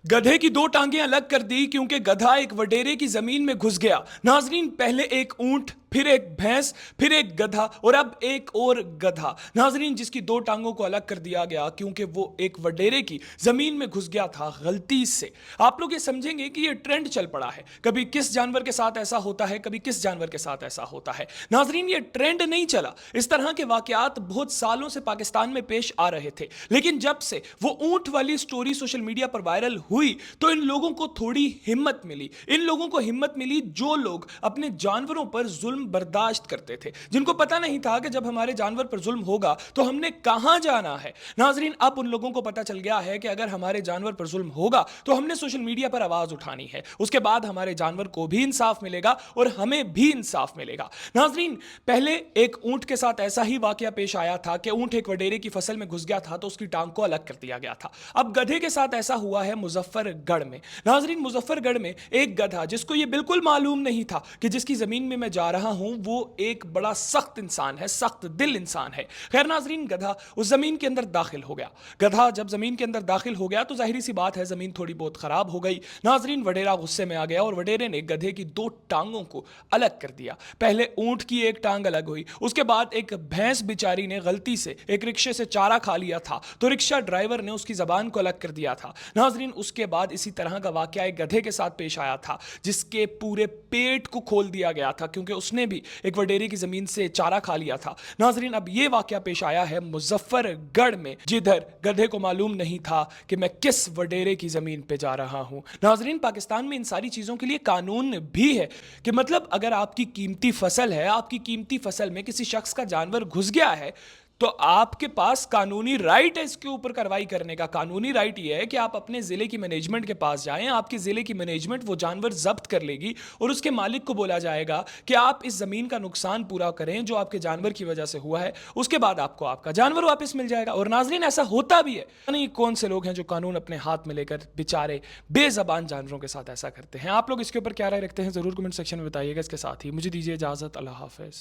गधे की दो टांगें अलग कर दी क्योंकि गधा एक वडेरे की जमीन में घुस गया। नाजरीन, पहले एक ऊंट, फिर एक भैंस, फिर एक गधा और अब एक और गधा। नाजरीन, जिसकी दो टांगों को अलग कर दिया गया क्योंकि वो एक वडेरे की जमीन में घुस गया था गलती से। आप लोग ये समझेंगे कि ये ट्रेंड चल पड़ा है, कभी किस जानवर के साथ ऐसा होता है, कभी किस जानवर के साथ ऐसा होता है। नाजरीन, ये ट्रेंड नहीं चला, इस तरह के वाकयात बहुत सालों से पाकिस्तान में पेश आ रहे थे, लेकिन जब से वो ऊंट वाली स्टोरी सोशल मीडिया पर वायरल हुई तो इन लोगों को थोड़ी हिम्मत मिली। इन लोगों को हिम्मत मिली जो लोग अपने जानवरों पर जुल्म बर्दाश्त करते थे, जिनको पता नहीं था कि जब हमारे जानवर पर जुल्म होगा तो हमने कहां जाना है। नाजरीन, अब उन लोगों को पता चल गया है कि अगर हमारे जानवर पर जुल्म होगा तो हमने सोशल मीडिया पर आवाज उठानी है, उसके बाद हमारे जानवर को भी इंसाफ मिलेगा और हमें भी इंसाफ मिलेगा। नाजरीन, पहले एक ऊंट के साथ ऐसा ही वाकया पेश आया था कि ऊंट एक वडेरे की फसल में घुस गया था तो उसकी टांग को अलग कर दिया गया था। अब गधे के साथ ऐसा हुआ है मुजफ्फरगढ़ में। नाजरीन, मुजफ्फरगढ़ में एक गधा, जिसको यह बिल्कुल मालूम नहीं था कि जिसकी जमीन में मैं जा रहा हूं वो एक बड़ा सख्त इंसान है, सख्त दिल इंसान है। खैर नाजरीन, गधा उस जमीन के अंदर दाखिल हो गया। गधा जब जमीन के अंदर दाखिल हो गया तो जाहिर सी बात है जमीन थोड़ी बहुत खराब हो गई। नाजरीन, वडेरा गुस्से में आ गया और वडेरे ने गधे की दो टांगों को अलग कर दिया। पहले ऊंट की एक टांग अलग हुई, उसके बाद एक भैंस बेचारी ने गलती से एक रिक्शे से चारा खा लिया था तो रिक्शा ड्राइवर ने उसकी जबान को अलग कर दिया था। नाजरीन, उसके बाद इसी तरह का वाकया एक गधे के साथ पेश आया था जिसके पूरे पेट को खोल दिया गया था क्योंकि उसने भी एक वडेरे की जमीन से चारा खा लिया था। नाजरीन, अब यह वाकया पेश आया है मुजफ्फरगढ़ में, जिधर गधे को मालूम नहीं था कि मैं किस वडेरे की जमीन पे जा रहा हूं। नाजरीन, पाकिस्तान में इन सारी चीजों के लिए कानून भी है कि मतलब अगर आपकी कीमती फसल है, आपकी कीमती फसल में किसी शख्स का जानवर घुस गया है तो आपके पास कानूनी राइट है इसके ऊपर कार्रवाई करने का। कानूनी राइट ये है कि आप अपने जिले की मैनेजमेंट के पास जाएं, आपके जिले की मैनेजमेंट वो जानवर जब्त कर लेगी और उसके मालिक को बोला जाएगा कि आप इस जमीन का नुकसान पूरा करें जो आपके जानवर की वजह से हुआ है, उसके बाद आपको आपका जानवर वापस मिल जाएगा। और नाजरीन, ऐसा होता भी है। नहीं, कौन से लोग हैं जो कानून अपने हाथ में लेकर बेचारे बेजबान जानवरों के साथ ऐसा करते हैं। आप लोग इसके ऊपर क्या राय रखते हैं जरूर कमेंट सेक्शन में बताइएगा। इसके साथ ही मुझे दीजिए इजाजत। अल्लाह हाफिज।